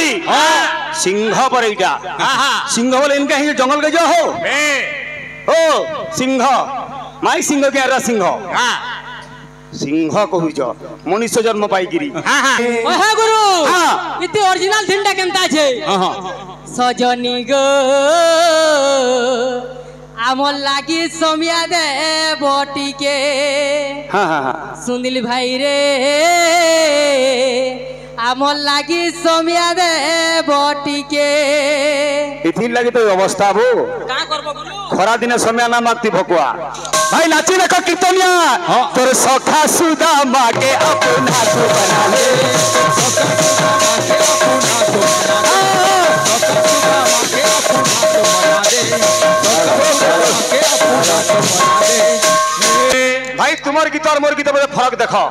बोली सिंह पर इटा सिंह बोले इनका ही जंगल के जो हो सिंह माई सिंह के आरा सिंह सिंह कहूच मनुष्य जन्म पाइकिरी गुरु इते ओरिजिनल थिंडा केनता छे सजनी गो आमर लागी समिया दे बटी के सुनील भाई रे आमर लागी समिया दे बटी के इथिन लगी तो अवस्था बो का करबो गुरु खरा दिन समय ना मागती भकुआ भाई नाची देखो कीर्तनिया तोर सखा सुदा मागे अपना तो बना ले भाई तुम्हार गीत और मोर गीत में फरक देखो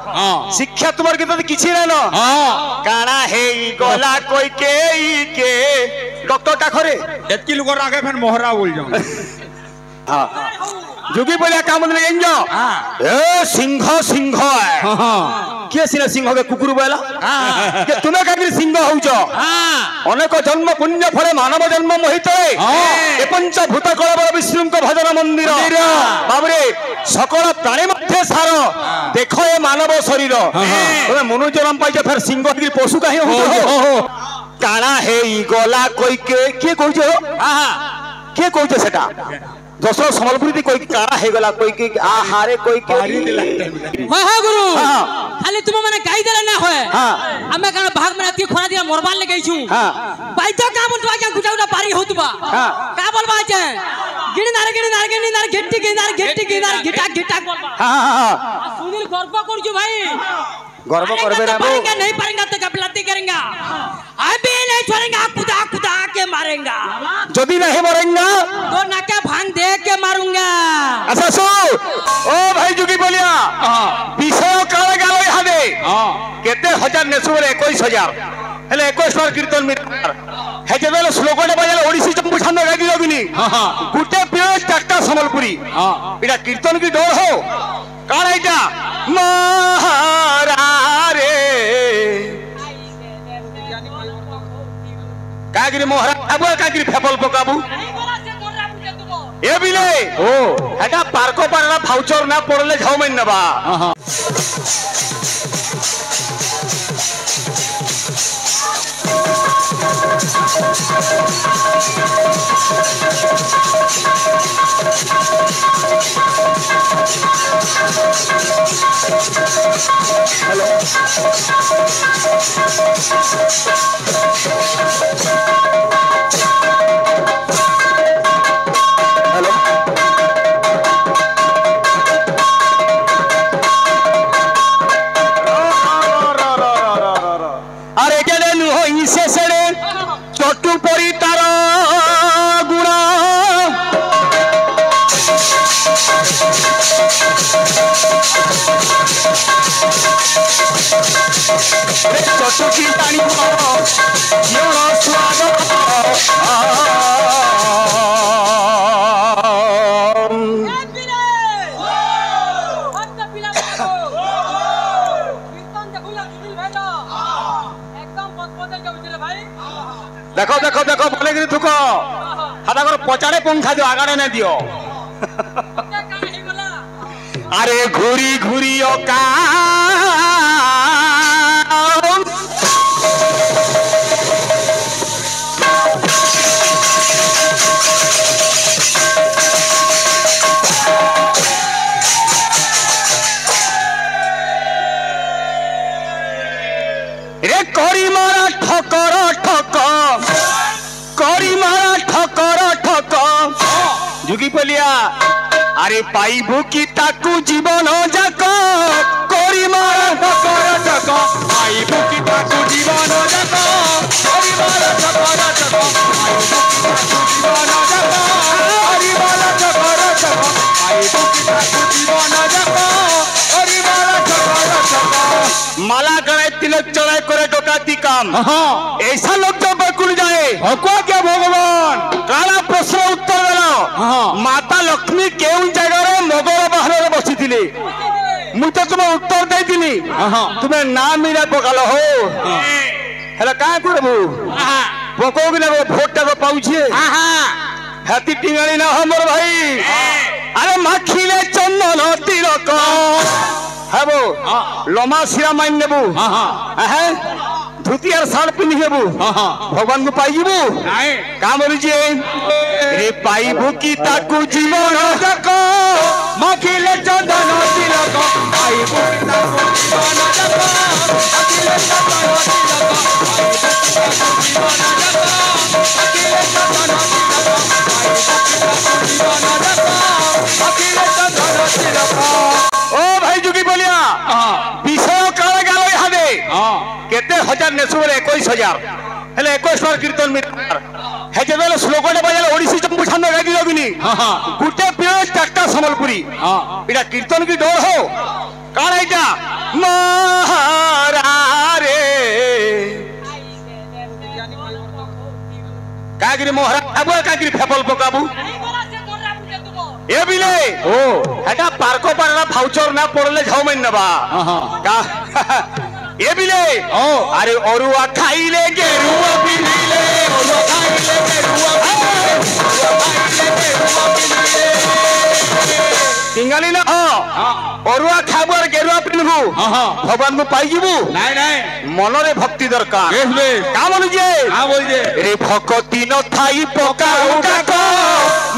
शिक्षा तुम्हार गीत किसी ना न काना हे गला कोई के डॉक्टर टाखरे एतकी लोग आगे फिर मोहरा बोल जाऊं हाँ जुगी बोलिया काम नहीं एंजो ए सिंह सिंह है के सिने सिंह के कुकुर बोला के तुमे कागिर सिंह होउचो अनेक जन्म पुण्य फले मानव जन्म मोहित ए पंच भूत कलबर विष्णु को भजन मंदिर बाबरे सकल प्राणी मध्य सार देखो ए मानव शरीर तुमे मनुष्य जन्म पाइजे फिर सिंह की पशु काहे होउचो काना हे गला कोई के कहउचो के कहउचो सेटा दसरो संबलपुरी कोई कारा हे गला कोई के आहारे कोई के हां गुरु खाली तुम माने गाई देला ना होय हमें काना भाग में अति खोरा दिया मोरबान ले गईछु बाइतो का मुटवा के गुटाउटा पारी होतबा का बोलबा जे गिरनार घेट्टी घिटा घिटा बोलबा हां सुनील गर्व करजो भाई गर्व करबे ना नहीं पारेंगे तो गपलाती करेंगे अभी नहीं छोड़ेंगे कुदा कुदा के मारेंगे यदि नहीं मरेंगे तो नाके भांग दे के मारूंगा अच्छा सो ओ भाई जुगी बोलिया विषय काले गालो यहाँ दे केते हजार नेसुरे 21,000 हेले 21 कीर्तन मित्र हे जेबेले श्लोक ने बजाले ओडिसी चंपू छंद गागी लगिनी गुटे पियो चारटा संबलपुरी इडा कीर्तन की डोर हो काला इटा महारा रे कागिरी मोहरा अब कागिरी फेपल पकाबू ए बिले ओ हेटा पार्को पारना भाउचर ना पड़ले जाऊ मन नबा हेलो हेलो अरे केले नु हो इसे सेड़े चटू परी तार गुणा चटू की पानी देखो देखो देखो बोले कि थुको हाथा कर पचाड़े पंखा जो आगाड़े न दियो अरे घुरी घुरी ओ का रे करी मारा ठकर ठक करी मारा ठकर ठक जुगी पलिया अरे पाइबु की ताकू जीवन जाक करी मारा ठकर ठक पाइबु की ताकू जीवन जाक करी मारा ठकर ठक पाइबु की ताकू जीवन जाक करी मारा ठकर ठक पाइबु की ताकू जीवन जाक करी मारा ठकर ठक माला गए तिलक चढ़ाए करे डोकाती काम ऐसा लोग जब बकुल जाए हको क्या भगवान काला प्रश्न उत्तर देना माता लक्ष्मी केउन जगह रे मगर बाहर बसी थिले मुझे तुम्हें उत्तर दे दिली तुम्हें नाम मिला पकाल हो हेला का करबू पको भी ना भोट टा पाउछे हाथी टिंगाली ना हमर भाई अरे माखिले चंदन तिलक हेबो लमा सिरा माइन नेबू हैं धोती और साड़ पिन्ही हेबू भगवान को पाइबू का बोली जे रे पाइबू की ताकू जीवन जक माखिले चंदन तिलक पाइबू की ताकू जीवन जक माखिले चंदन तिलक ओ भाई जुगी बोलिया विषय काला गालो इहादे केते हजार नेसु बोले 21000 हेले 21 कीर्तन मित्र हे जेबेले श्लोकटे बजाले ओडिसी चंपू छंद गाई दिलोगिनी गुटे पियो टाटा संबलपुरी इडा कीर्तन की डोर हो काला इटा महारा रे कागिरी मोहरा अब कागिरी फेपल पकाबू ए बिले ओ हेटा पार्को पारना भाउचर ना पड़ले जाऊ मन नबा का ए बिले ओ अरे ओरुआ खाइले गेरुआ पिले ओरुआ खाइले गेरुआ पिले टिंगाली ना ओरुआ खाबो और गेरुआ पिनबू भगवान को पाई जीबू नाही नाही मन रे भक्ति दरकार का बोलु जे रे भक्ति न थाई पका उडा को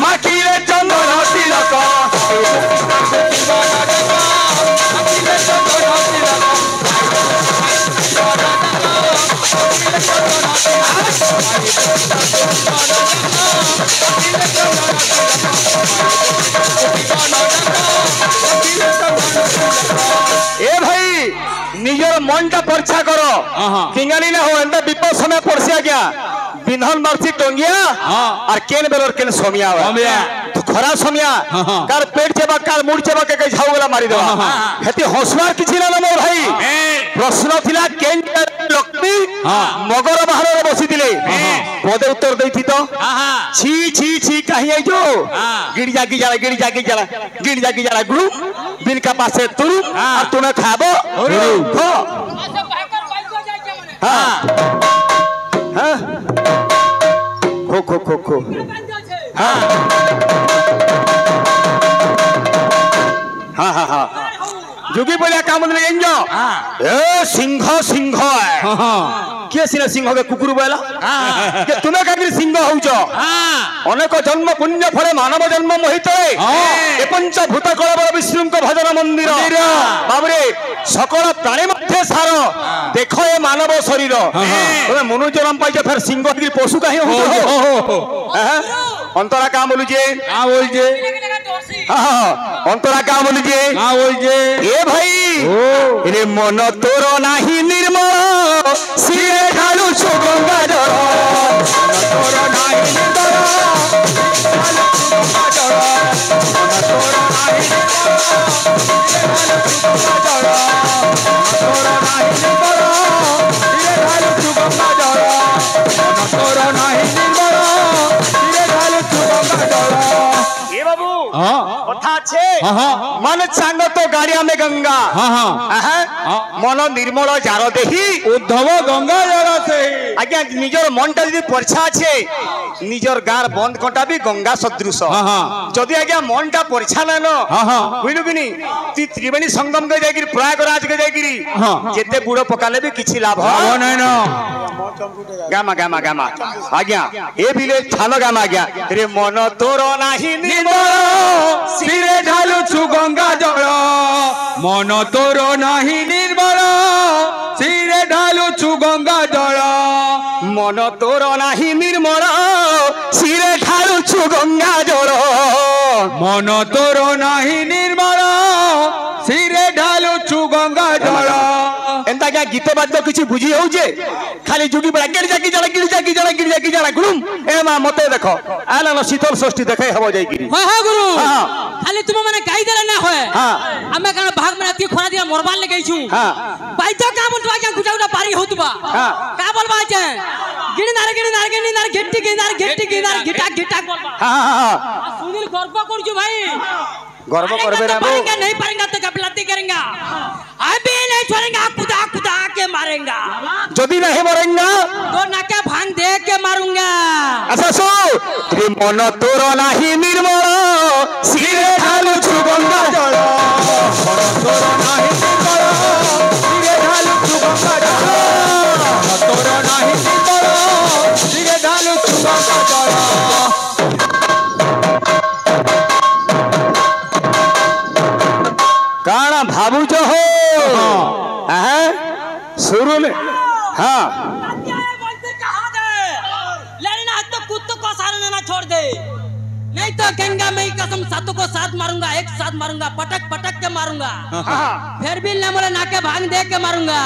माखिले चंदन तिलक ए भाई निजर मन टा परीक्षा करो किंगाली ना हो एंदा विपद समय पड़से क्या बिन्हन मारसी टंगिया और केन बेलर केन सोमिया तो खरा सोमिया कार पेट चेबा कार मुड़ चेबा के झाऊ वाला मारी देबा हेती हंसवा किछि ना मोर भाई प्रश्न थिला केन लक्ष्मी मगर बाहर रे बसी दिले पदे उत्तर देथि तो छी छी छी कहि आई जो गिड़ जागी जाला गुरु बिन का पासे तू और तुम्हें खाबो खो हां खो हाँ जुगी बोलिया काम ए सिंह किए सिना सिंह के कुकुर बोला तुम्हें कहीं सिंह हो अनेक जन्म पुण्य फले मानव जन्म मोहित पंचभूत कलबर विष्णु भजन मंदिर बाबरे सकल प्राणी मध्य सार देख ए मानव शरीर तुम्हें मनु जन्म पाई फिर सिंह पशु कहीं अंतरा का बोलुजे अंतरा का बोलुजे ए भाई रे मन तोर नाही निर्मल सिरे ढालु छु गंगा जल मन तोर नाही निर्मल मन तोर नाही सिरे ढालु छु गंगा जल मन तोर नाही निर्मल सिरे ढालु छु गंगा जल ए बाबू कथा छे मन चांग तो गाड़िया में गंगा मन निर्मल जार देही उद्धव गंगा जार से आज्ञा निजर मनटा जदि परछा छे निजर गार बंद कटा भी गंगा सदृश जदि आज्ञा मनटा परछा न बुझलु कि ती त्रिवेणी संगम के जागिरी प्रयागराज के जागिरी जेते बुड़ो पकाले भी किछि लाभ नै न गामा गामा गामा आज्ञा ए बिले थालो गामा आज्ञा रे मन तोर नाही निर्मल सिरे ढालु छु गंगा जल मन तोर नाही निर्मल सिरे ढालु छु गंगा जल मन तोर नाही निर्मल सिरे ढालु छु गंगा जल मन तोर नाही निर्मल सिरे ढालु छु गंगा जल एंता क्या गीत बाद्य किछि बुझी होउजे खाली जुगी बड़ा गिड़ जाकी जला गुरुम ए मा मते देखो आला न शीतल षष्ठी देखे हबो जाई गिरी हां हां गुरु खाली तुम माने गाई देला ना होय हां हमें कान भाग में अति खोना दिया मोरबान ले गईछु हां पाइतो का मुंडवा के गुटाउटा पारी होतबा हां का बोलबा छे गिरनार घेट्टी गिटाक बोलबा हां हां सुनील गर्व करजु भाई गर्व करबे ना वो नहीं पारेंगा तो गपलती करेंगे अभी नहीं छोड़ेंगे कुदा कुदा के मारेंगे जदी नहीं मरेंगा तो नाके भांग दे के मारूंगा अच्छा सो रे मन तोर नाही निर्मल सिरे ढालू सुगंधा जल मन तोर नाही निर्मल सिरे ढालू सुगंधा जल मन तोर नाही निर्मल सिरे ढालू सुगंधा जल काना भाबुच हो शुरू में हाँ छोड़ दे नहीं तो गंगा में कसम सातों को साथ मारूंगा एक साथ मारूंगा पटक पटक के मारूंगा फिर भी न बोले नाके भांग दे के मारूंगा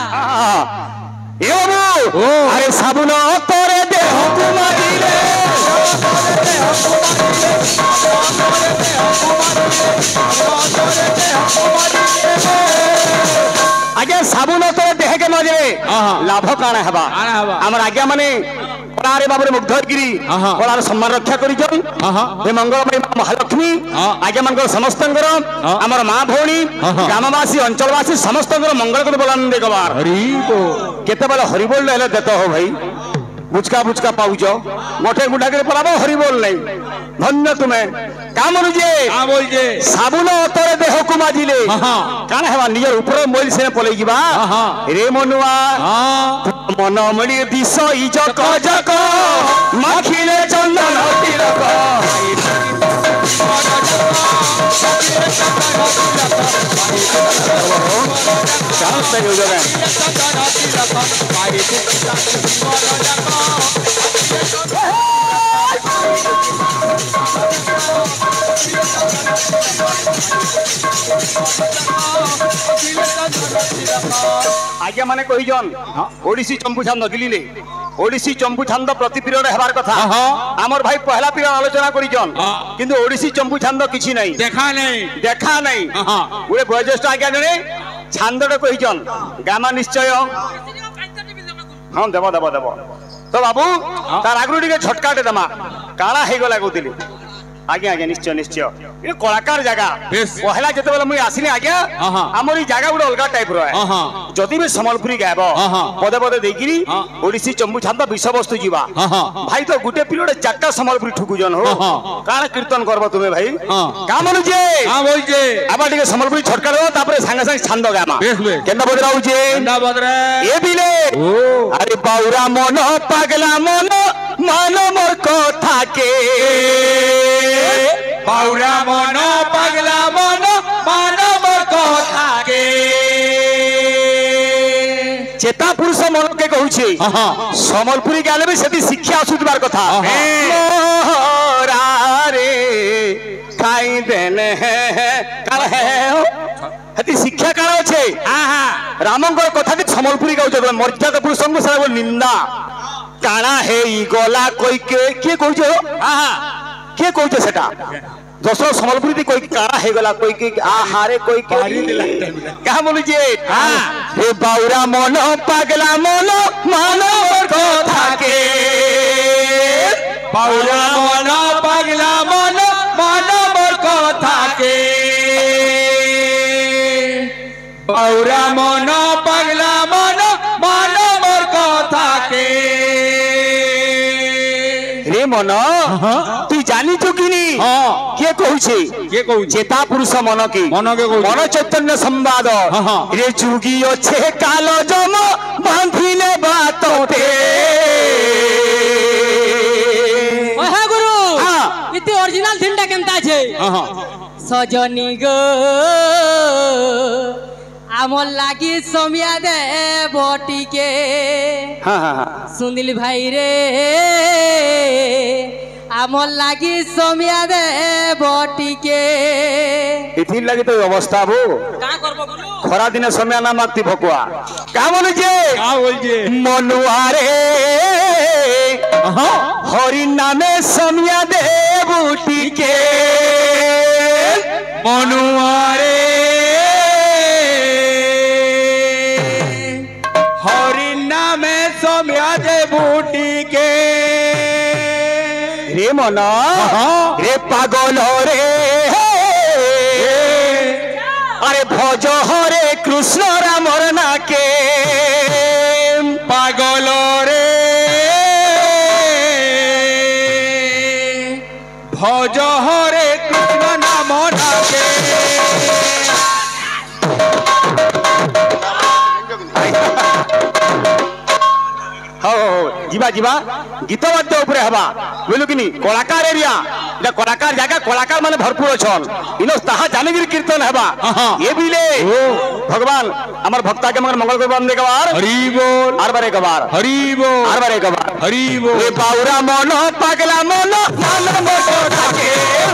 अरे साबुन तोरे देह कुमारीले आगे साबुन तोरे देह के मजे लाभ काना हबा हमर आज्ञा माने परारे बाबरे मुग्धगिरी परार सम्मान रक्षा करिजन हे मंगलमय महालक्ष्मी आज्ञा मानकर समस्तंकर हमर मां भौणी ग्रामवासी अंचलवासी समस्तंकर मंगल कर बोलान देखबार हरि बोल केते बेला हरि बोल ले देतो हो भाई बुचका बुचका पाउज मोठे गुडा के पलाबो हरि बोल नहीं धन्य तुम्हें काम अनुजे हां बोल जे साबुन तोरे देह को माजिले काना हेवा नियर ऊपर मोइल से पले जीवा रे मनुआ मन मणि दिस इजक जक माखिले चंदन तिलक क्या सही हो जाए आज्ञा माने कही जन ओडिसी चंपू छांद दिल्ली ओडिसी चंपू छांद प्रति पीरियड हेबार कथा हमर भाई पहला पीरियड आलोचना करी जन किंतु ओडिसी चंपू छांद किछि नहीं देखा नहीं ओए बयोज्येष्ठ आज्ञा जने छांदडे कही जन गामा निश्चय हां देबो देबो देबो तो बाबू तार आगु टिके झटकाटे दमा काला हे गला गोतिली आज्ञा आज्ञा निश्चय निश्चय ये कलाकार जगह पहला जते बेला मुई आसिनी आज्ञा हमर ई जगह गुड अलगा टाइप रो है जदी भी संबलपुरी गायबो पदे पदे देगिरी ओडिसी चंबू छांदा विषय वस्तु जीवा भाई तो गुटे पीरियड चारटा संबलपुरी ठुकु जन हो काला कीर्तन करबो तुमे भाई का मनु जे हां बोल जे आबा टिके संबलपुरी छटका दो तापरे संगे संगे छांद गामा केंदा बदराउ जे केंदा बदरा ए बिले अरे बाउरा मन पागला मन मान मोर कथा के बाउरा मन पगला मन मानव कथा के चेता पुरुष मन के कहूछि समलपुरी गाले भी सेती शिक्षा आसुतबार कथा मोहरा रे खाई देने है काल है हेती शिक्षा काल अछि रामंकर कथा के समलपुरी गाउछ मर्यादा पुरुष को सारा निंदा काना हे गला कोई के कहूछ के कहूछ सेटा दोसरो संबलपुरी थी कोई कारा हे गला कोई के आहारे कोई के क्या बोलू जे हे बाउरा मन पागला मन मानव कथा के बाउरा मन पागला मन मानव कथा के बाउरा मन पागला मन मानव कथा के रे मन तू जानी चुकिनी के कहू चेता पुरुष मन की मन चैतन्य संवाद रे जुगी अच्छे काल जम बांधिले बात गुरु इति ओरिजिनल थिंडा केनता छे सजनी गो आमर लागी समिया दे बटी के सुनिल भाई रे आमर लागी समिया दे बटी के इथिन लगी तो अवस्था बो का करबो गुरु खरा दिन समय ना मागती भकुआ का बोल जे मनुआ रे हरि नामे समिया दे बटी के मनुआ रे हरि नामे समिया दे बटी के रे मन रे पागल रे अरे भज हरे कृष्ण रामर नाके पागल रे भज हरे कृष्ण नाम नाके हो जीवा जीवा गीत वाद्य उपरे हवा बोलू कि कलाकार एरिया इला कलाकार जगह कलाकार माने भरपूर अछन इनो ताहा जानगिर कीर्तन हवा ये बिले भगवान हमर भक्ता के मगर मंगल करबान दे कबार हरि बोल आर बारे कबार हरि बोल आर बारे कबार हरि बोल रे पाउरा मन पागला मन मन मोटो थाके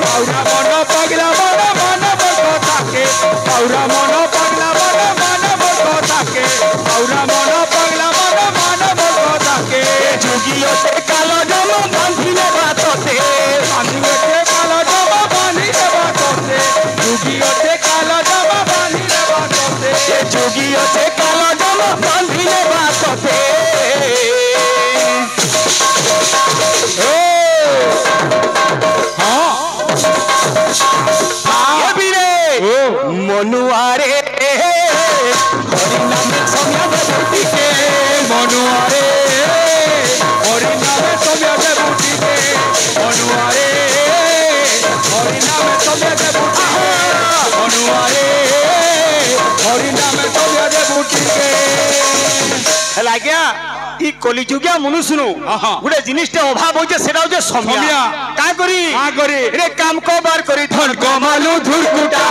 पाउरा मन पागला मन मन मोटो थाके पाउरा मन पागला मन मन मोटो थाके पाउरा मन पागला मन मन मोटो थाके जुगियो से कालो जम बांधिले बातते बांधिले से कालो जम बांधिले बातते जुगियो से कालो जम बांधिले बातते ये जुगियो से कालो जम बांधिले बातते ये भी रे मनुआरे हरि नाम सोम्या बूटी के मनुआरे हरि नाम सोम्या बूटी के मनुआरे हरि नाम सोम्या बूटी के मनुआरे हरि नाम सोम्या बूटी के हला गया ई कलिजुगिया मनुष्यनु गुडे जिनिसटे अभाव होजे सेटा होजे सम्या का करी रे काम को बार करी धन कमालू धुरकुटा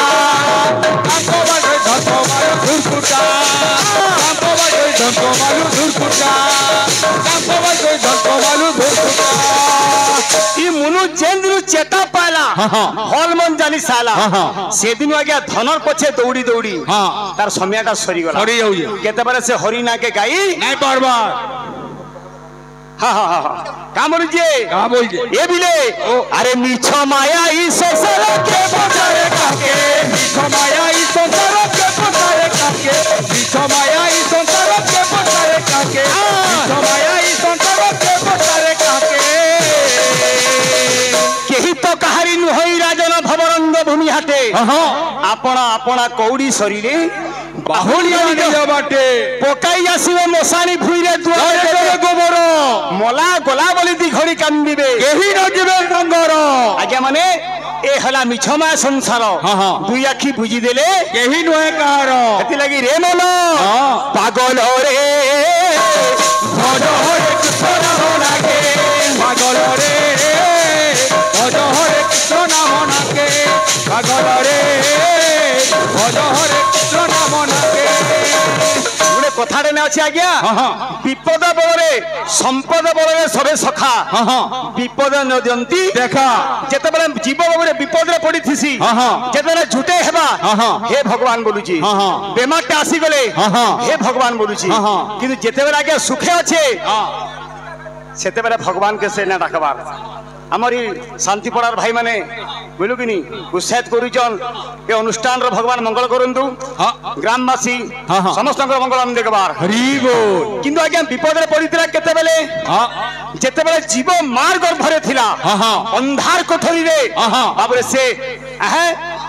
काम को बार धन कमालू धुरकुटा काम को बार धन कमालू धुरकुटा काम को बार धन कमालू धुरकुटा ई मुनु जेंद्रु चेता पाला हल मन जानी साला से दिन आ गया धनर पछे दौड़ी दौड़ी तार सम्याटा सरी गला सरी जाउजे केते बारे से हरि ना के गाई नहीं बार हाँ हाँ हाँ का बोल जे ये बिले अरे मीठा माया ई संसार के बजारे काके मीठा माया ई संसार के बजारे काके मीठा माया ई संसार के बजारे काके मीठा माया ई संसार के बजारे काके केही तो कहारी नुहई राजन भवरंग भूमि हाटे आपना आपना कौड़ी शरीरे बाहुलिया निज बाटे पकाई आसीबे मसानी भुइरे दुआरे गोबर मला गला बोली दी घड़ी कांदिबे केही न जीवे रंगर आज्ञा माने ए हला मिछमा संसार दुई आखी बुझी देले केही नहे कहार एति लगी रे मन पागल रे भज हरे कृष्ण नाम नाके पागल रे भज हरे कृष्ण नाम नाके पागल रे भज हरे कृष्ण नाम नाके गुडे कथाटे ने अछि आज्ञा विपद बलरे संपद बलरे सबे सखा विपद न दियंती देखा जेते बेले जीव बबरे विपद रे पड़ी थिसी जेते बेले झुटे हेबा हे भगवान बोलुची बेमारटे आसी गले हे भगवान बोलुची किंतु जेते बेले आज्ञा सुखे अछि सेते बेले भगवान के से ना डाकबार हमारी शांति पड़ार भाई माने बोलू कि उत्साहित करुचन ये अनुष्ठान रो भगवान मंगल करंतु ग्रामवासी समस्त मंगल हम देखबार हरि बोल किंतु आज्ञा विपद रे पड़ितरा केते बेले जेते बेले जीव मार गर्भरे थिला अंधार कोठरी रे बाबरे से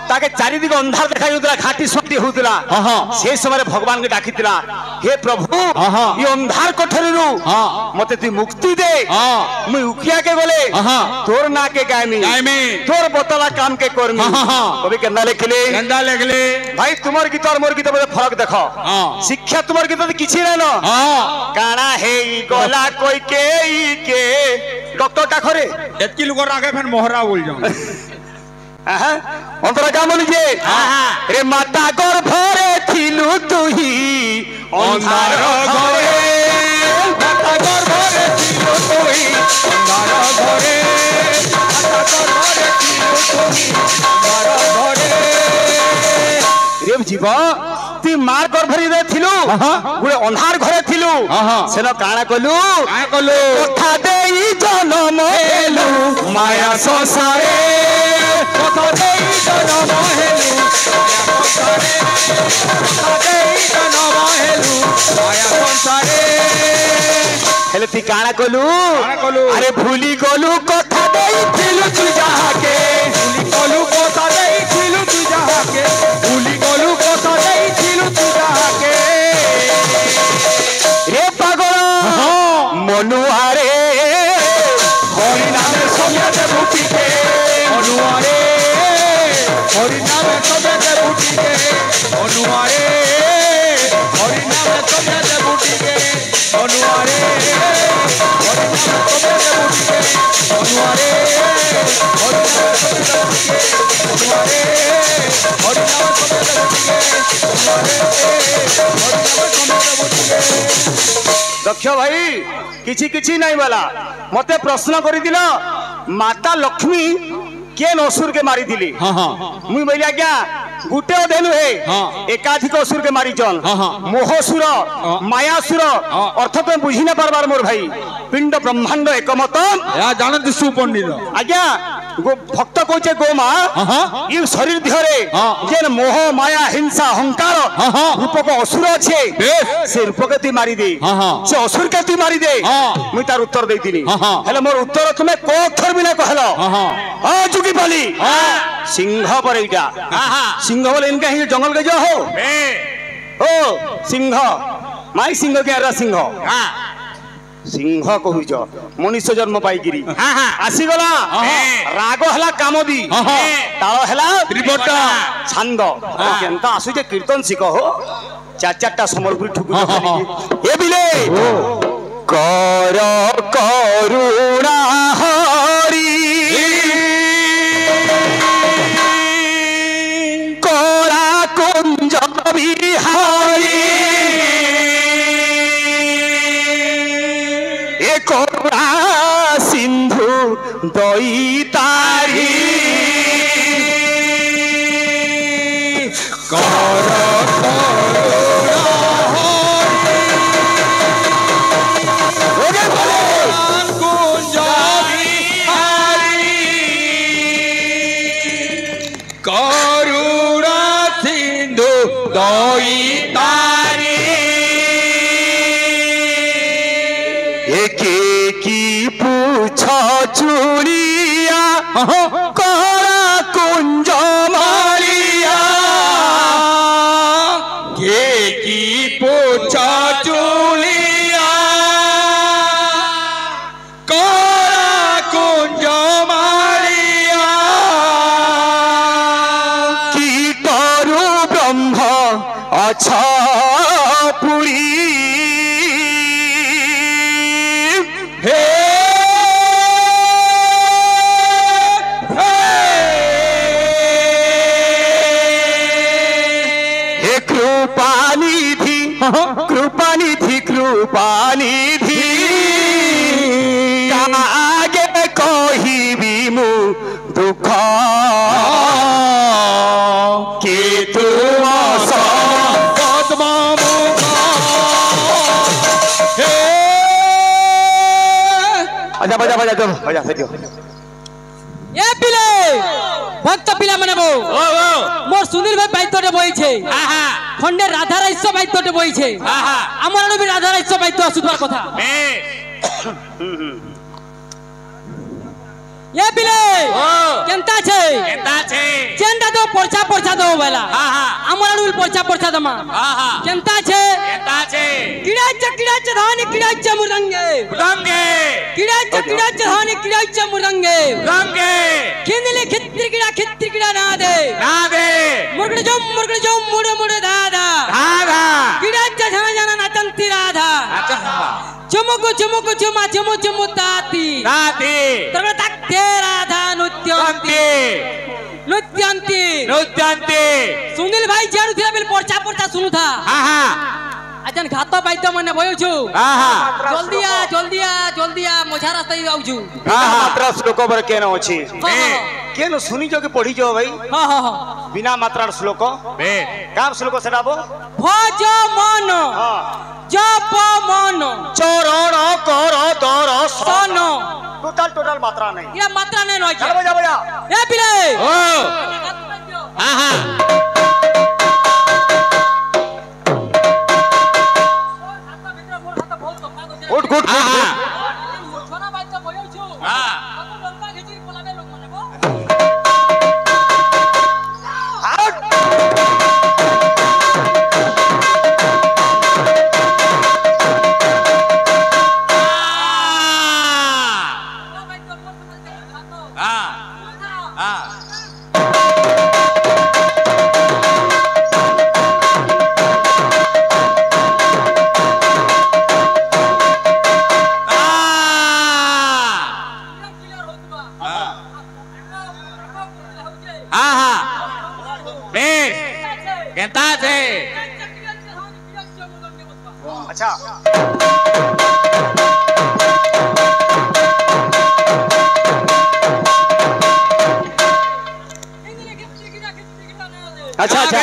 ताके चारि दिग अंधार देखा जाउतला घाटी सोटी होउतला से समय भगवान के डाकितला हे प्रभु ये अंधार कोठरी रु मते तू मुक्ति दे मुई उकिया के बोले तोर ना के गायमी तोर बतला काम के करमी कभी केंदा लिखले भाई तुमर गीत और मोर गीत में फरक देखो शिक्षा तुमर गीत किछि नै न काना हे गला कोई के डॉक्टर काखरे एतकी लोग आगे फिर मोहरा बोल जाऊं अंतरा का बोलिए रे माता गर्भरे थिलु तुही अंधार घरे माता गर्भरे थिलु तुही अंधार घरे माता गर्भरे थिलु तुही अंधार घरे रे जीवा ती मार गर्भरी रे थिलु गुडे अंधार घरे थिलु सेनो काना कलु कथा देई जन्म हेलु माया संसारे कथा देई जन्म हेलु माया संसारे हेले ती काना कलु अरे भूली गलु कथा देई थिलु तू जाके भूली गलु कथा देई थिलु तू जाके भूली गलु হরি নামে সবেতে বুটিকে অনুয়ারে হরি নামে সবেতে বুটিকে অনুয়ারে হরি নামে সবেতে বুটিকে অনুয়ারে হরি নামে সবেতে বুটিকে অনুয়ারে হরি নামে সবেতে বুটিকে অনুয়ারে হরি নামে সবেতে বুটিকে অনুয়ারে হরি নামে সবেতে বুটিকে दक्ष भाई किछि किछि नहीं वाला मते प्रश्न करी दिल माता लक्ष्मी के असुर के मारी दिली मुई बोली आज्ञा गुटे अधे नुहे एकाधिक असुर के मारीचन मोहसुर मायासुर अर्थ तो बुझी ना पारबार मोर भाई पिंड ब्रह्मांड एकमत या जानती सुपंडित आज्ञा भक्त कहे गोमा ये शरीर देहरे जे मोह माया हिंसा अहंकार रूपक असुर अच्छे से रूपक तु मारी दे से असुर के तु मारी दे मुई तार उत्तर देतिनी हेले मोर उत्तर तुमे को अक्षर बिना कहलो आ जुगी पाली सिंह पर एटा सिंह बोले इनका ही जंगल के जो हो ओ सिंह माई सिंह के आरा सिंह सिंह कहूच मनुष्य जन्म पाइकिरी आसीगला राग हला कामदी ताल हला त्रिभट छंद केनता आसुजे कीर्तन शिख हो चार चारटा संबलपुरी ठुकुच ए बिले कर करुणा हरि करा कुंज बिहारी करुणा सिंधु दईतारी कर करुणा सिंधु दईतारी की पूछ चुड़िया करा कुंज मारिया के की पूछ चुड़िया करा कुंज मारिया की तरु ब्रह्म अच्छा पुरी कृपानिधि कृपानिधि आगे कहिबी मु दुख के तुम बजा बजा बजा दो बजा सजो ए पिले भक्त पिला माने बो मोर सुनील भाई बाइतोटे बइछे खंडे राधा राइस बाइतोटे बइछे हमर भी राधा राइस बाइतो असुदवार कथा ये पिले केनता छे चेंदा दो परचा दो बेला हमर भी परचा दमा केनता छे किडाच धानी किडाच मुरंगे किडाच धानी किडाच मुरंगे खिंदले खित्री किडा ना दे मुरगड़ जो मुड़े मुड़े दादा किडाच जाना जाना नाचंती राधा चुमुकु चुमुकु चुमा चुमु चुमु ताती तगड़ तकते राधा नृत्यांती सुनील भाई जानु थिला बिल परचा सुनु था अजन घात पाइतो मने भयो छु जल्दी आ मझा रास्ता ही आउ छु मात्रा श्लोक पर केन अछि केन सुनी जो के पढ़ी जो भाई हां बिना मात्रा श्लोक का श्लोक सेडाबो भज मन जप मन चरण कर दर्शन टोटल मात्रा नहीं ये मात्रा नहीं नो चल बजा ए पिले हां गुड छोना भाई तो भयो छु हां लंका घिची पलाबे लोग माने बो अच्छा अच्छा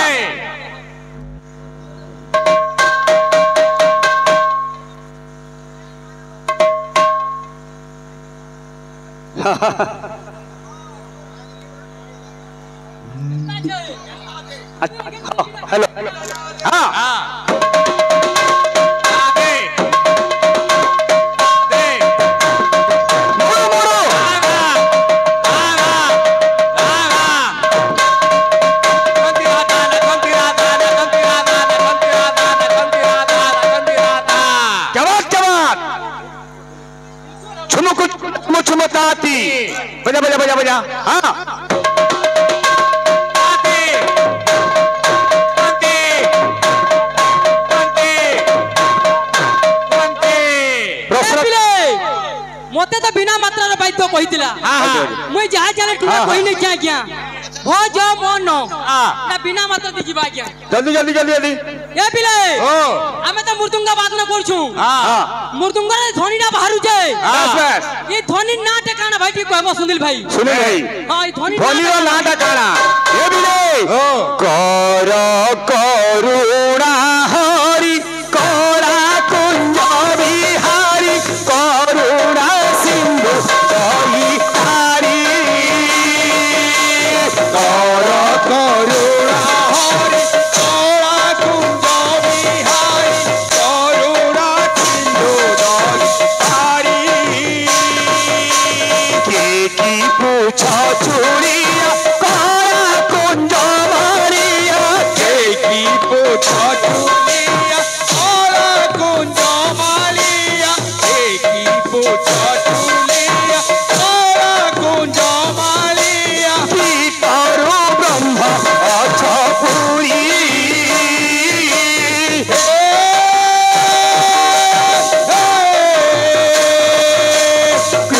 हेलो हाँ चुमताती बजा बजा बजा बजा हाँ मते तो बिना मात्रा रे बाइतो कहितिला मुई जहा जाने तुमे कहिने क्या क्या हो जो मन ना बिना मात्रा दी जीवा क्या जल्दी जल्दी जल्दी जल्दी ए बिले हमें तो मुर्दुंगा बाजना करछु मुर्दुंगा रे ध्वनिटा बाहरु जे ये ध्वनि ना ठिकाना भाई ठीक कहबो सुनील भाई हां ये ध्वनि रो ना ठिकाना ए बिले कर करुणा हरि कोरा कुंज बिहारी करुणा सिंधु दई हारी कर करुणा हरि कोरा कुंज बिहारी करुणा सिंधु दई हारी के की पूछा चूड़िया कोरा कुंज मारिया के की पूछा चूड़िया कोरा कुंज मारिया के की पूछा चूड़िया कोरा कुंज मारिया की करो ब्रह्मा अच्छा पूरी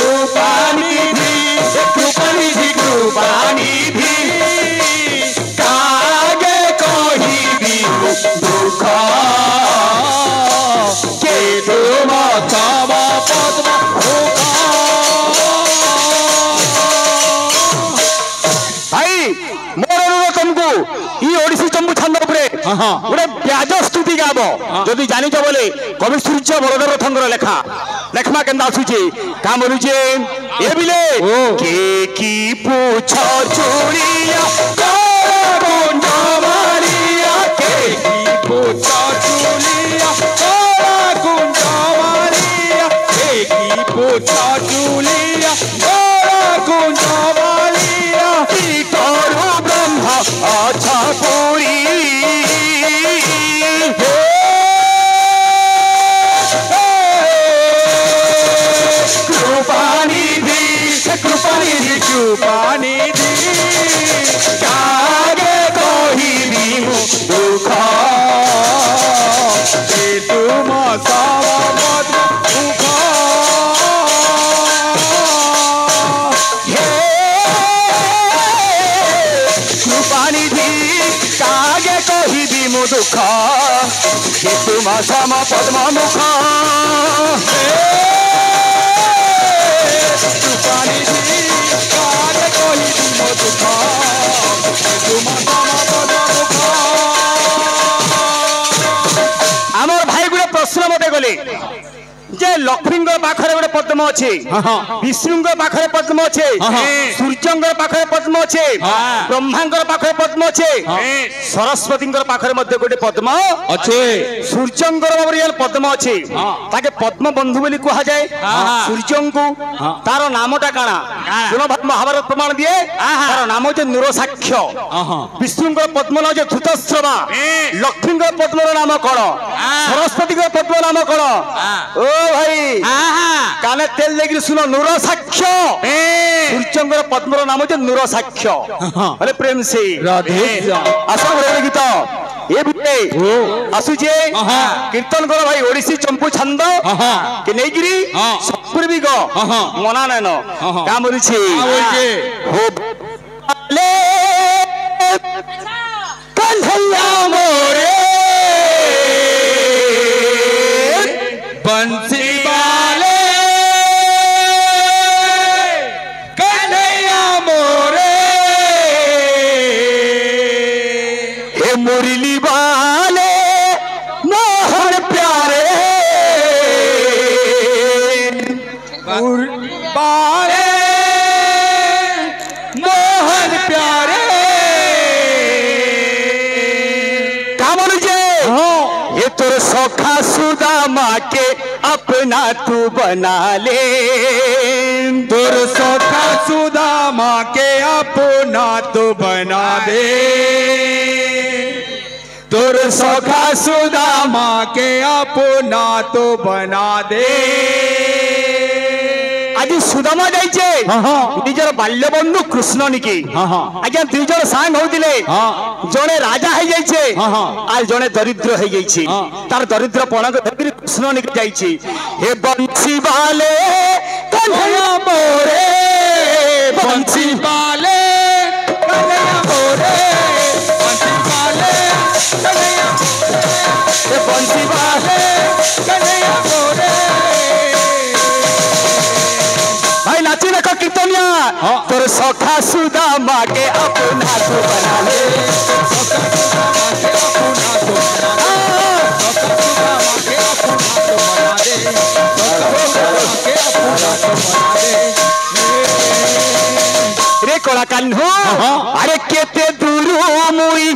कृपानिधि कृपानिधि कृपानिधि कागे कोही भी दुख के तुम तम पद्म भाई मोर अनुरोध तुमको ई ओडिसी चंबू छंद उपरे गोटे ब्याज स्तुति गाब जदि जानिଛ बोले कवि सूर्य बलदेव रथंकर लेखा लेखमा केंदा आसुचे काम बोलुचे ए बिले के की पूछ चूड़िया कुंज मारिया के की पूछ चूड़िया कुंज मारिया के की पूछ चूड़िया कुंज मारिया की करो ब्रह्मा अच्छा पूरी कृपानिधि कृपानिधि कृपानिधि कागे कोही भी दुख के तुम सब दुख कृपानिधि कागे कोही भी दुख के तुम सम पद्म मुख कृपानिधि कागे कोही भी दुख के तुम सम पद्म मुख आमर भाई गुड़े प्रश्न मते गले जे लक्ष्मी पाखरे गोटे पद्म अच्छे विष्णु पाखरे पद्म अच्छे सूर्य पाखरे पद्म अच्छे ब्रह्मा पाखरे पद्म अच्छे सरस्वती पाखरे गोटे पद्म अच्छे सूर्य पद्म अच्छे ताके पद्म बंधु बोली कहा जाए सूर्य को तार नामटा काना महाभारत प्रमाण दिए तार नाम होचे नुरसाक्ष्य विष्णु पद्म नाम होचे धृतश्रवा लक्ष्मी पद्म नाम कौन सरस्वती पद्म नाम कौन ओ भाई काने तेल लेकिन सुनो नुरसाक्ष्य सूर्य पद्म नाम होचे नुरसाक्ष्य अरे प्रेम से आशा गोटे गीत ये बिटे आसुचे कीर्तन कर भाई ओडिसी चंपू छंद के नेगिरी सपूर्वी गो मना नैन का बोलुछे हो ले कंधैया मोरे और बारे मोहन प्यारे का बोलू जे ये तोर सखा सुदामा के अपना तू बना ले तोर सखा सुदामा के अपना तो बना दे तोर सखा सुदामा के अपना तो बना दे आज सुदामा जाइछे निजर बाल्य बंधु कृष्ण निकी आज्ञा दुई जन सांग होतिले जने राजा है जाइछे आज जने दरिद्र है जाइछे तार दरिद्र पणक धरि कृष्ण निकी जाइछे हे बंसी वाले कन्हैया मोरे बंसी वाले कन्हैया मोरे बंसी वाले कन्हैया हे बंसी वाले कन्हैया मोरे भाई नाची देखो कीर्तनिया तोर सखा सुदामा के अपना तू बना ले रे कोला कान्हो अरे केते दूर मुई